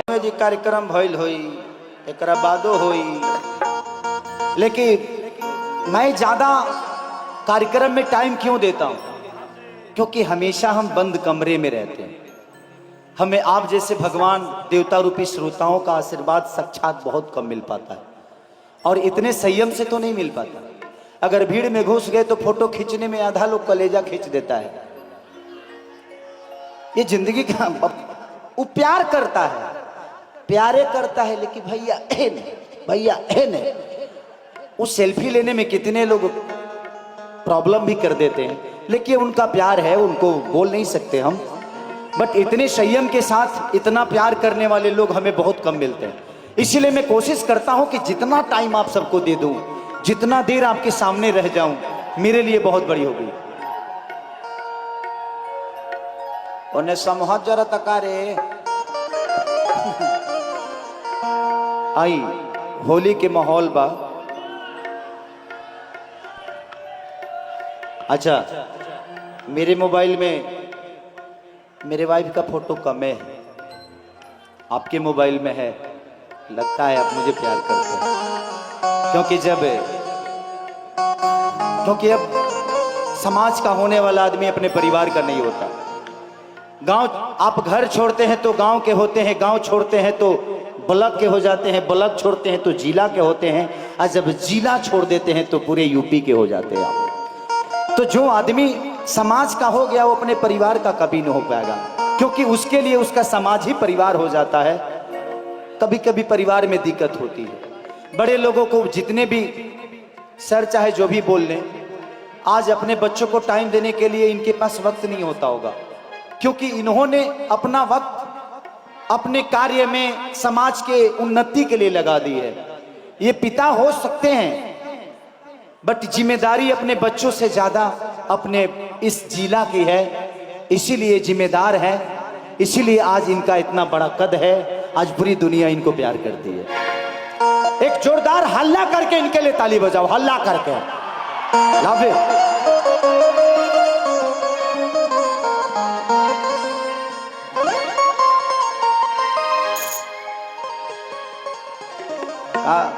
जी कार्यक्रम भइल होई, एकरा बादो होई, लेकिन मैं ज्यादा कार्यक्रम में टाइम क्यों देता हूं? क्योंकि हमेशा हम बंद कमरे में रहते हैं। हमें आप जैसे भगवान देवता रूपी श्रोताओं का आशीर्वाद साक्षात बहुत कम मिल पाता है, और इतने संयम से तो नहीं मिल पाता। अगर भीड़ में घुस गए तो फोटो खींचने में आधा लोग कलेजा खींच देता है। ये जिंदगी का, वो प्यार करता है, प्यारे करता है, लेकिन भैया ए नहीं, भैया ए नहीं। उस सेल्फी लेने में कितने लोग प्रॉब्लम भी कर देते हैं, लेकिन उनका प्यार है, उनको बोल नहीं सकते हम। बट इतने संयम के साथ इतना प्यार करने वाले लोग हमें बहुत कम मिलते हैं। इसीलिए मैं कोशिश करता हूं कि जितना टाइम आप सबको दे दूं, जितना देर आपके सामने रह जाऊं, मेरे लिए बहुत बड़ी होगी। उन्हें समूह जरा तकारे आई होली के माहौल बा। अच्छा, मेरे मोबाइल में मेरे वाइफ का फोटो कम है, आपके मोबाइल में है। लगता है आप मुझे प्यार करते हैं, क्योंकि अब समाज का होने वाला आदमी अपने परिवार का नहीं होता। गांव, आप घर छोड़ते हैं तो गांव के होते हैं, गांव छोड़ते हैं तो ब्लॉक के हो जाते हैं, ब्लॉक छोड़ते हैं तो जिला के होते हैं, और जब जिला छोड़ देते हैं तो पूरे यूपी के हो जाते हैं। तो जो आदमी समाज का हो गया वो अपने परिवार का कभी नहीं हो पाएगा, क्योंकि उसके लिए उसका समाज ही परिवार हो जाता है। कभी कभी परिवार में दिक्कत होती है। बड़े लोगों को जितने भी सर चाहे जो भी बोल लें, आज अपने बच्चों को टाइम देने के लिए इनके पास वक्त नहीं होता होगा, क्योंकि इन्होंने अपना वक्त अपने कार्य में समाज के उन्नति के लिए लगा दी है। ये पिता हो सकते हैं, बट जिम्मेदारी अपने बच्चों से ज्यादा अपने इस जिला की है, इसीलिए जिम्मेदार है, इसीलिए आज इनका इतना बड़ा कद है। आज पूरी दुनिया इनको प्यार करती है। एक जोरदार हल्ला करके इनके लिए ताली बजाओ, हल्ला करके। लाभे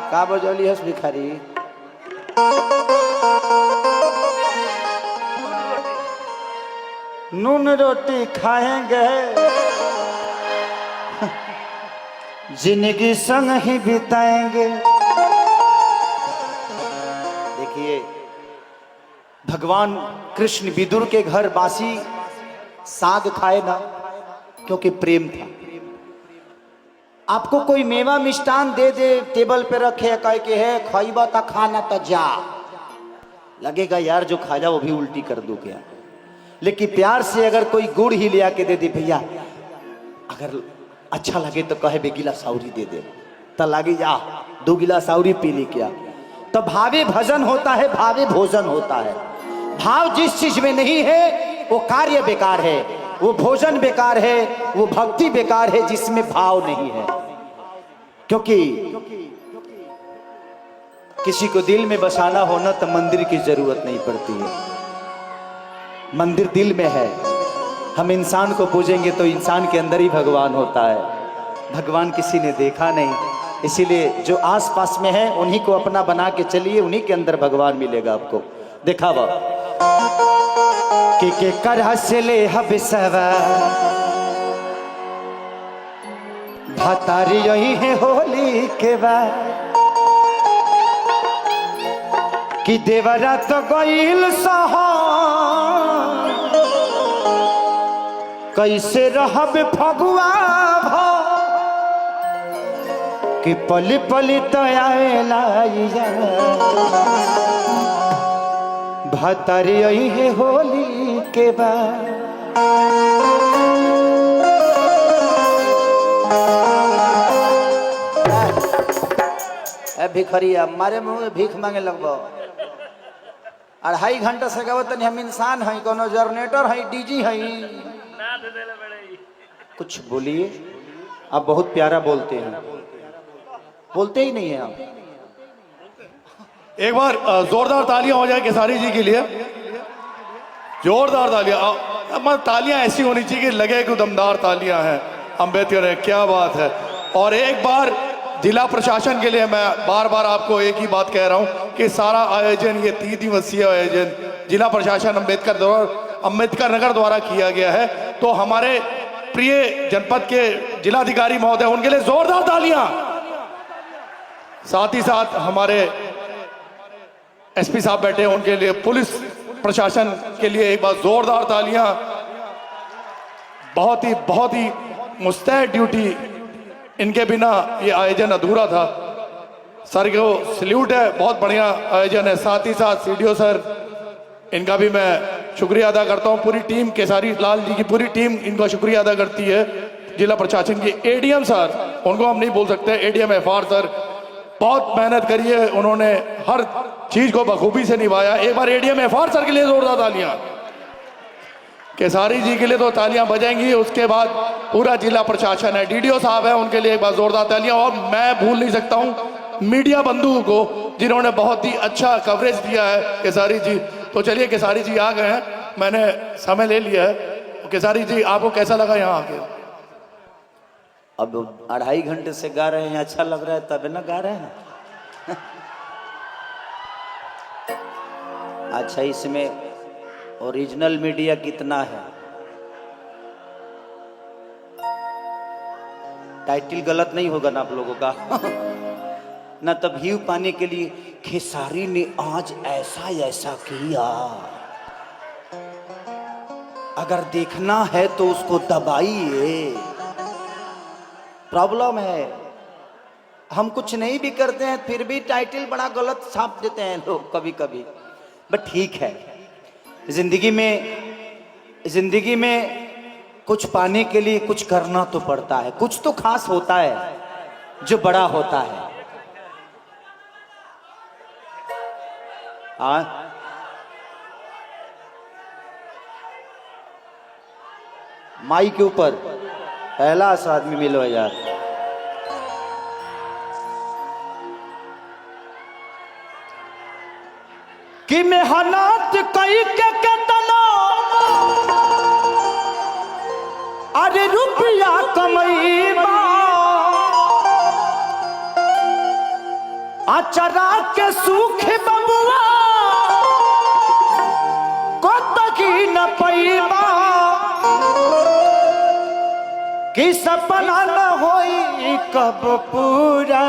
का बजौली हस भिखारी। नून रोटी खाएंगे, जिंदगी संग ही बिताएंगे। देखिए, भगवान कृष्ण विदुर के घर बासी साग खाए ना, क्योंकि प्रेम था। आपको कोई मेवा मिष्टान दे दे, टेबल पे रखे, कह के है खाइबा ता खाना तो जा, लगेगा यार जो खा जा वो भी उल्टी कर दो क्या। लेकिन प्यार से अगर कोई गुड़ ही ले आके दे दे, भैया अगर अच्छा लगे तो कहे बे गिला साउरी दे दे, तो लगे जा 2 गिलास साउरी पी ली क्या। तो भावे भजन होता है, भावे भोजन होता है। भाव जिस चीज में नहीं है वो कार्य बेकार है, वो भोजन बेकार है, वो भक्ति बेकार है जिसमें भाव नहीं है। क्योंकि किसी को दिल में बसाना होना तो मंदिर की जरूरत नहीं पड़ती है, मंदिर दिल में है। हम इंसान को पूजेंगे तो इंसान के अंदर ही भगवान होता है, भगवान किसी ने देखा नहीं। इसीलिए जो आस पास में है उन्हीं को अपना बना के चलिए, उन्हीं के अंदर भगवान मिलेगा आपको। देखा वो के कर हंसले हबसवा भतारी यही है होली के बाद, कि देवरा तो गईल सहा कैसे रहब फगुआ भा, कि पली पली तो आएला भतारी यही है होली के बाद। भिखरिया मारे मुंह में भीख मांगे लगभो। 2.5 घंटा से कहते नहीं हम इंसान हैं, कोनो जनरेटर है, डीजी है। कुछ बोलिए, आप बहुत प्यारा बोलते हैं, बोलते ही नहीं है आप। एक बार जोरदार तालियां हो जाए केसारी जी के लिए, जोरदार तालियां। तालियां ऐसी होनी चाहिए कि लगे कि दमदार तालियां हैं। अम्बेडकर है, क्या बात है। और एक बार जिला प्रशासन के लिए मैं बार बार आपको एक ही बात कह रहा हूं कि सारा आयोजन, ये 3 दिवसीय आयोजन जिला प्रशासन अम्बेडकर नगर द्वारा किया गया है। तो हमारे प्रिय जनपद के जिलाधिकारी महोदय, उनके लिए जोरदार तालियां। साथ ही साथ हमारे एसपी साहब बैठे हैं, उनके लिए, पुलिस प्रशासन के लिए एक बार जोरदार तालियां। बहुत ही मुस्तैद ड्यूटी, इनके बिना ये आयोजन अधूरा था। सर को सल्यूट है, बहुत बढ़िया आयोजन है। साथ ही साथ सीडीओ सर, इनका भी मैं शुक्रिया अदा करता हूं। पूरी टीम, केसारी लाल जी की पूरी टीम इनका शुक्रिया अदा करती है। जिला प्रशासन की एडीएम सर, उनको हम नहीं बोल सकते, एडीएम एफआर सर, बहुत मेहनत करी है उन्होंने, हर चीज को बखूबी से निभाया। एक बार एडीएम एफआर सर के लिए जोरदार तालियां। केसारी जी के लिए तो तालियां बजेंगी, उसके बाद पूरा जिला प्रशासन है, डीडीओ साहब है, उनके लिए एक बार जोरदार तालियां। और मैं भूल नहीं सकता हूं मीडिया बंधुओं को, जिन्होंने बहुत ही अच्छा कवरेज दिया है केसारी जी। तो चलिए, केसारी जी आ गए हैं, मैंने समय ले लिया है। तो केसारी जी, आपको कैसा लगा यहाँ आके? अब 2.5 घंटे से गा रहे हैं, अच्छा लग रहा है तब ना गा रहे हैं। अच्छा, इसमें ओरिजिनल मीडिया कितना है? टाइटल गलत नहीं होगा ना आप लोगों का? ना तब व्यू पाने के लिए खेसारी ने आज ऐसा ऐसा किया, अगर देखना है तो उसको दबाइए। प्रॉब्लम है, हम कुछ नहीं भी करते हैं फिर भी टाइटल बड़ा गलत छाप देते हैं लोग कभी कभी। बट ठीक है, जिंदगी में कुछ पाने के लिए कुछ करना तो पड़ता है, कुछ तो खास होता है जो बड़ा होता है। माई के ऊपर पहला आदमी मिलो यार। कि मेहनत कई के केतना अरे रुपया कमईबा, अचरा के सुख बबुआ को तकी न पैबा, कि सपना न होई कब पूरा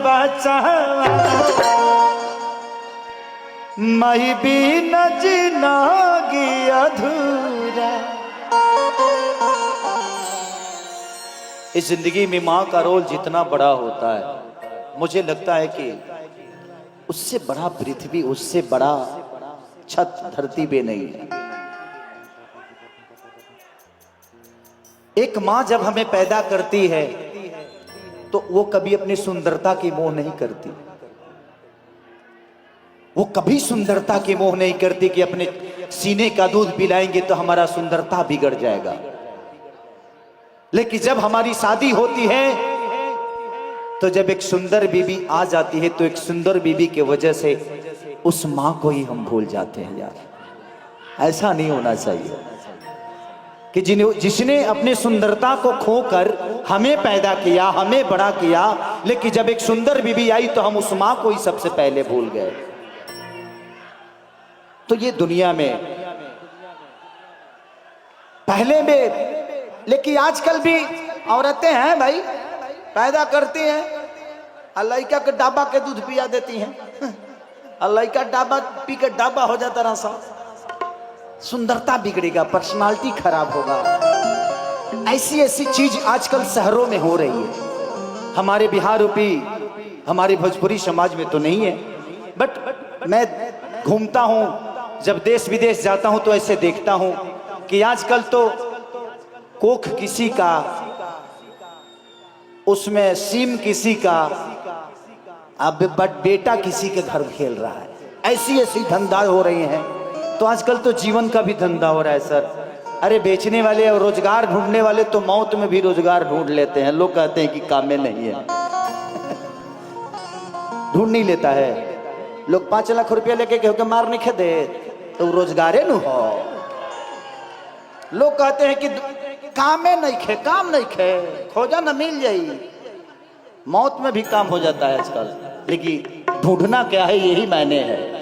बचा, मई भी न जिंदगी अधूरा। इस जिंदगी में माँ का रोल जितना बड़ा होता है, मुझे लगता है कि उससे बड़ा पृथ्वी, उससे बड़ा छत धरती पे नहीं है। एक माँ जब हमें पैदा करती है तो वो कभी अपनी सुंदरता की मोह नहीं करती। वो कभी सुंदरता की मोह नहीं करती कि अपने सीने का दूध पिलाएंगे तो हमारा सुंदरता बिगड़ जाएगा। लेकिन जब हमारी शादी होती है तो जब एक सुंदर बीबी आ जाती है तो एक सुंदर बीबी के वजह से उस माँ को ही हम भूल जाते हैं यार। ऐसा नहीं होना चाहिए कि जिसने अपने सुंदरता को खोकर हमें पैदा किया, हमें बड़ा किया, लेकिन जब एक सुंदर बीबी आई तो हम उस माँ को ही सबसे पहले भूल गए। तो ये दुनिया में पहले में, लेकिन आजकल भी औरतें हैं भाई, पैदा करती हैं, लड़का के डाबा के दूध पिया देती हैं, लड़का डाबा पी के डाबा हो जाता रहा सा, सुंदरता बिगड़ेगा, पर्सनालिटी खराब होगा। ऐसी ऐसी चीज आजकल शहरों में हो रही है। हमारे बिहार यूपी, हमारे भोजपुरी समाज में तो नहीं है, बट मैं घूमता हूं, जब देश विदेश जाता हूं तो ऐसे देखता हूं कि आजकल तो कोख किसी का, उसमें सीम किसी का, अब बट बेटा किसी के घर खेल रहा है। ऐसी ऐसी धंधा हो रही हैं। तो आजकल तो जीवन का भी धंधा हो रहा है सर। अरे बेचने वाले और रोजगार ढूंढने वाले तो मौत में भी रोजगार ढूंढ लेते हैं। लोग कहते हैं कि काम में नहीं है, ढूंढ नहीं लेता है। लोग 5 लाख रुपया लेके के मार नहीं दे तो रोजगारे न हो। लोग कहते हैं कि काम में नहीं खे, काम नहीं खे, खोजा न मिल जाई, मौत में भी काम हो जाता है आजकल, लेकिन ढूंढना क्या है यही मायने है।